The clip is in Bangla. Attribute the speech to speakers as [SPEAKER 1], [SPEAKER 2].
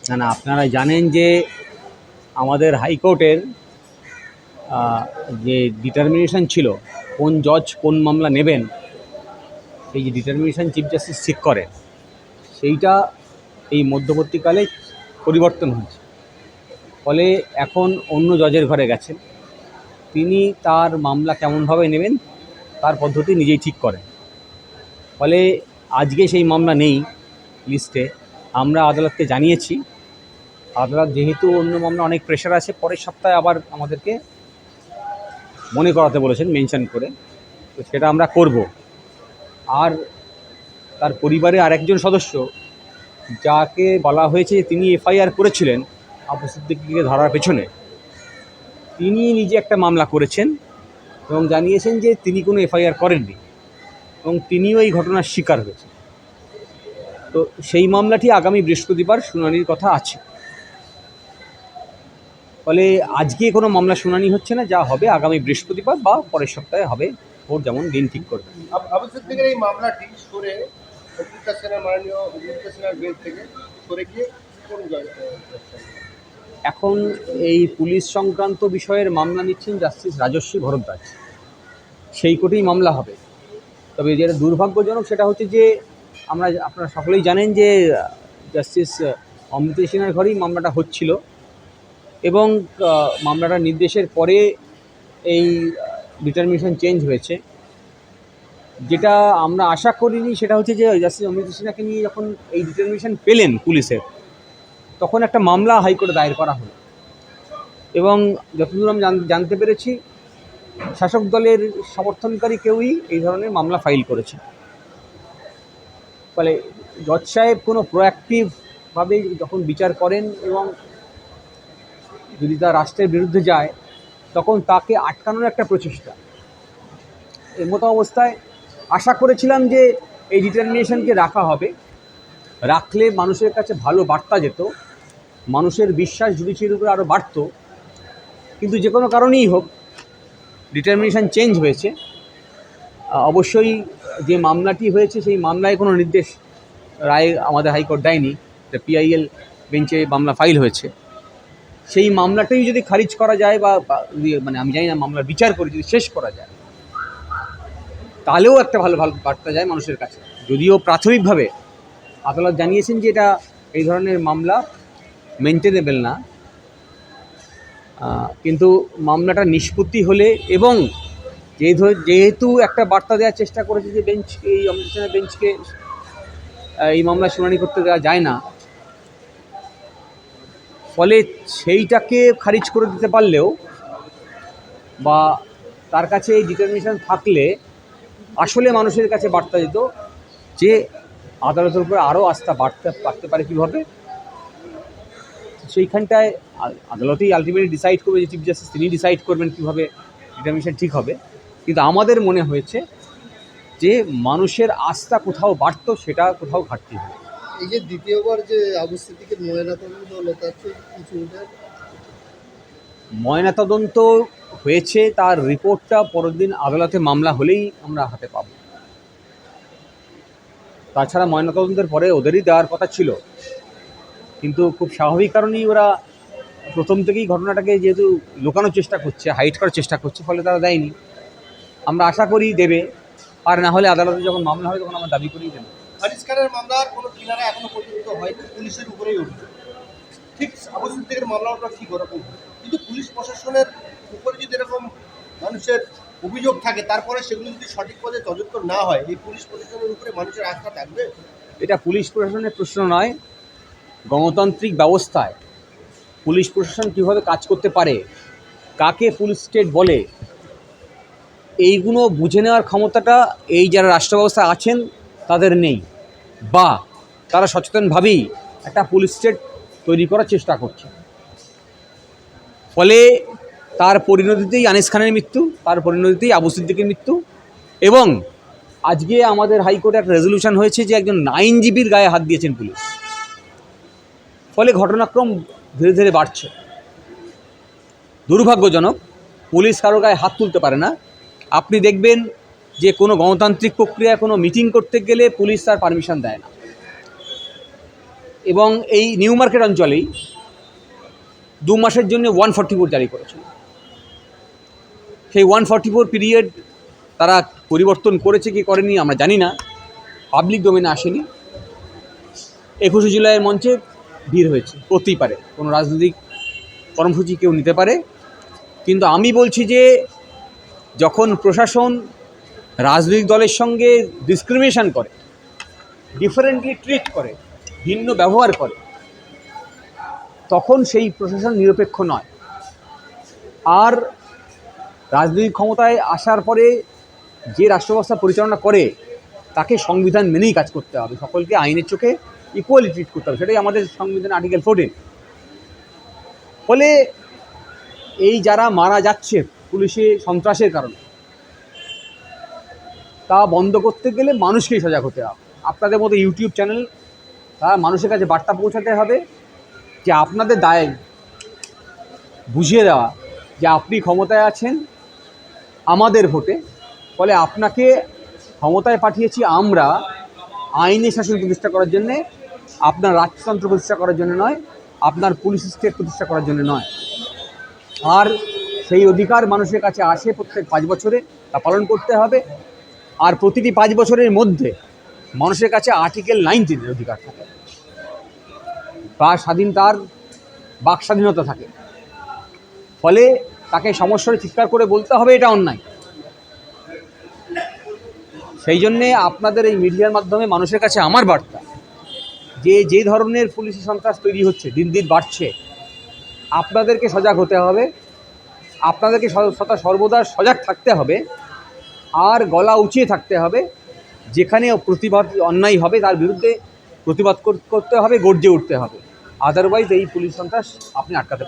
[SPEAKER 1] না না, আপনারা জানেন যে আমাদের হাইকোর্টের যে ডিটারমিনেশন ছিল কোন জজ কোন মামলা নেবেন, সেই যে ডিটারমিনেশন চিফ জাস্টিস ঠিক করেন, সেইটা এই মধ্যবর্তীকালে পরিবর্তন হয়েছে। ফলে এখন অন্য জজের ঘরে গেছেন, তিনি তার মামলা কেমনভাবে নেবেন তার পদ্ধতি নিজেই ঠিক করেন। ফলে আজকে সেই মামলা নেই লিস্টে। আমরা আদালতকে জানিয়েছি, আদালত যেহেতু অন্য মামলা অনেক প্রেশার আছে, পরের সপ্তাহে আবার আমাদেরকে মনে করাতে বলেছেন মেনশন করে, তো সেটা আমরা করব। আর তার পরিবারে আরেকজন সদস্য যাকে বলা হয়েছে তিনি এফআইআর করেছিলেন আবু সিদ্দিকীকে ধরার পেছনে, তিনি নিজে একটা মামলা করেছেন এবং জানিয়েছেন যে তিনি কোনো এফআইআর করেননি এবং তিনিও এই ঘটনার শিকার হয়েছেন। তো সেই মামলাটি আগামী বৃহস্পতিবার শুনানির কথা আছে। ফলে আজকে কোনো মামলা শুনানি হচ্ছে না, যা হবে আগামী বৃহস্পতিবার বা পরের সপ্তাহে হবে, ওর যেমন দিন ঠিক করবে।
[SPEAKER 2] আবু সিদ্দিকের এই মামলাটি সরে অমৃতা সেনের মাননীয় অমৃতা সেনের বেঞ্চ থেকে সরে গিয়ে কোন
[SPEAKER 1] এখন এই পুলিশ সংক্রান্ত বিষয়ের মামলা নিচ্ছেন জাস্টিস রাজস্বী ভরদ্বাজ, সেই কোর্টেই মামলা হবে। তবে যেটা দুর্ভাগ্যজনক সেটা হচ্ছে যে আপনারা সকলেই জানেন যে জাস্টিস অমৃতা সিনহার ঘরেই মামলাটা হচ্ছিল এবং মামলাটার নির্দেশের পরে এই ডিটারমিনেশন চেঞ্জ হয়েছে। যেটা আমরা আশা করিনি সেটা হচ্ছে যে জাস্টিস অমৃতা সিনহাকে নিয়ে যখন এই ডিটারমিনেশন পেলেন পুলিশের, তখন একটা মামলা হাইকোর্টে দায়ের করা হলো এবং যতদূর আমি জানতে পেরেছি শাসক দলের সমর্থনকারী কেউই এই ধরনের মামলা ফাইল করেছে। ফলে জজ সাহেব কোনো প্রোঅ্যাক্টিভভাবে যখন বিচার করেন এবং যদি তা রাষ্ট্রের বিরুদ্ধে যায়, তখন তাকে আটকানোর একটা প্রচেষ্টা। এর মতো অবস্থায় আশা করেছিলাম যে এই ডিটারমিনেশনকে রাখা হবে, রাখলে মানুষের কাছে ভালো বার্তা যেত, মানুষের বিশ্বাস জুডিশিয়ারির উপরে আরও বাড়ত। কিন্তু যে কোনো কারণেই হোক ডিটারমিনেশন চেঞ্জ হয়েছে। অবশ্যই যে মামলাটি হয়েছে সেই মামলায় কোনো নির্দেশ রায় আমাদের হাইকোর্ট দেয়নি, পিআইএল বেঞ্চে মামলা ফাইল হয়েছে। সেই মামলাটাই যদি খারিজ করা যায় বা মানে আমি জানি না, মামলার বিচার করে যদি শেষ করা যায়, তাহলেও একটা ভালো বার্তা যায় মানুষের কাছে। যদিও প্রাথমিকভাবে আদালত জানিয়েছেন যে এটা এই ধরনের মামলা মেনটেনেবল না, কিন্তু মামলাটা নিষ্পত্তি হলে এবং যেহেতু একটা বার্তা দেওয়ার চেষ্টা করেছে যে বেঞ্চ, এই অমৃতা সেনের বেঞ্চকে এই মামলা শুনানি করতে দেওয়া যায় না, ফলে সেইটাকে খারিজ করে দিতে পারলেও বা তার কাছে এই ডিটারমিনেশন থাকলে আসলে মানুষের কাছে বার্তা যেত যে আদালতের উপরে আরও আস্থা বাড়তে পারে কীভাবে। সেইখানটায় আদালতেই আলটিমেটলি ডিসাইড করবে, যে চিফ জাস্টিস তিনি ডিসাইড করবেন কীভাবে ডিটারমিনেশন ঠিক হবে। কিন্তু আমাদের মনে হয়েছে যে মানুষের আস্থা কোথাও বাড়ত, সেটা কোথাও ঘাটতি হয়।
[SPEAKER 2] এই যে দ্বিতীয়বার যে আবু সিদ্দিকের ময়নাতদন্ত হলো, তার কিছু
[SPEAKER 1] ময়নাতদন্ত হয়েছে, তার রিপোর্টটা পরের দিন আদালতে মামলা হলেই আমরা হাতে পাব। তাছাড়া ময়নাতদন্তের পরে ওদেরই দেওয়ার কথা ছিল, কিন্তু খুব স্বাভাবিক কারণেই ওরা প্রথম থেকেই ঘটনাটাকে যেহেতু লুকানোর চেষ্টা করছে, হাইড করার চেষ্টা করছে, ফলে তারা দেয়নি। আমরা আশা করি দেবে, আর না হলে আদালতে যখন মামলা হবে তখন আমরা দাবি করেই দেবো।
[SPEAKER 2] হারিস খানের মামলার কোনো কিনারা এখনো পর্যন্ত হয়নি, পুলিশের উপরেই উঠবে। ঠিক আবু সিদ্দিকের মামলাটা ঠিক ওরকম, কিন্তু পুলিশ প্রশাসনের উপরে যদি এরকম মানুষের অভিযোগ থাকে, তারপরে সেগুলো যদি সঠিক পথে তদন্ত না হয়, এই পুলিশ প্রশাসনের উপরে মানুষের আস্থা থাকবে?
[SPEAKER 1] এটা পুলিশ প্রশাসনের প্রশ্ন নয়। গণতান্ত্রিক ব্যবস্থায় পুলিশ প্রশাসন কীভাবে কাজ করতে পারে, কাকে পুলিশ স্টেট বলে, এইগুলো বুঝে নেওয়ার ক্ষমতাটা এই যারা রাষ্ট্র ব্যবস্থায় আছেন তাদের নেই, বা তারা সচেতনভাবেই একটা পুলিশ স্টেট তৈরি করার চেষ্টা করছে। ফলে তার পরিণতিতেই আনিস খানের মৃত্যু, তার পরিণতিতেই আবু সিদ্দিকের মৃত্যু, এবং আজকে আমাদের হাইকোর্টে একটা রেজলিউশন হয়েছে যে একজন আইনজীবীর গায়ে হাত দিয়েছেন পুলিশ। ফলে ঘটনাক্রম ধীরে ধীরে বাড়ছে। দুর্ভাগ্যজনক, পুলিশ কারো গায়ে হাত তুলতে পারে না। আপনি দেখবেন যে কোনো গণতান্ত্রিক প্রক্রিয়ায় কোনো মিটিং করতে গেলে পুলিশ তার পারমিশন দেয় না। এবং এই নিউ মার্কেট অঞ্চলেই 2 মাসের জন্য 144 জারি করেছিল। সেই 144 পিরিয়ড তারা পরিবর্তন করেছে কি করেনি আমরা জানি না, পাবলিক ডোমেনে আসেনি। 21শে জুলাইয়ের মঞ্চে ভিড় হয়েছে, করতেই পারে, কোনো রাজনৈতিক কর্মসূচি কেউ নিতে পারে। কিন্তু আমি বলছি যে যখন প্রশাসন রাজনৈতিক দলের সঙ্গে ডিসক্রিমিনেশন করে, ডিফারেন্টলি ট্রিট করে, ভিন্ন ব্যবহার করে, তখন সেই প্রশাসন নিরপেক্ষ নয়। আর রাজনৈতিক ক্ষমতায় আসার পরে যে রাষ্ট্রব্যবস্থা পরিচালনা করে তাকে সংবিধান মেনেই কাজ করতে হবে, সকলকে আইনের চোখে ইকুয়ালি ট্রিট করতে হবে, সেটাই আমাদের সংবিধান আর্টিকেল 14। ফলে এই যারা মারা যাচ্ছে পুলিশে সন্ত্রাসের কারণে, তা বন্ধ করতে গেলে মানুষকেই সজাগ হতে হবে। আপনাদের মতো ইউটিউব চ্যানেল তারা মানুষের কাছে বার্তা পৌঁছাতে হবে যে আপনাদের দায় বুঝিয়ে দেওয়া যে আপনি ক্ষমতায় আছেন আমাদের ভোটে, ফলে আপনাকে ক্ষমতায় পাঠিয়েছি আমরা আইনি শাসন প্রতিষ্ঠা করার জন্যে, আপনার রাজতন্ত্র প্রতিষ্ঠা করার জন্য নয়, আপনার পুলিশ স্টেট প্রতিষ্ঠা করার জন্য নয়। আর সেই অধিকার মানুষের কাছে আসে প্রত্যেক 5 বছরে, তা পালন করতে হবে। আর প্রতিটি 5 বছরের মধ্যে মানুষের কাছে আর্টিকেল 19 অধিকার থাকে, বা তার বাক স্বাধীনতা থাকে। ফলে তাকে সমস্যার চিৎকার করে বলতে হবে এটা অন্যায়। সেই জন্যে আপনাদের এই মিডিয়ার মাধ্যমে মানুষের কাছে আমার বার্তা যে যে ধরনের পুলিশি সন্ত্রাস তৈরি হচ্ছে, দিন দিন বাড়ছে, আপনাদেরকে সজাগ হতে হবে, আপনাদেরকে সর্বদা সজাগ থাকতে হবে, আর গলা উঁচিয়ে থাকতে হবে। যেখানে প্রতিবাদ অন্যায় হবে তার বিরুদ্ধে প্রতিবাদ করতে হবে, গর্জে উঠতে হবে। আদারওয়াইজ এই পুলিশ সন্ত্রাস আপনি আটকাতে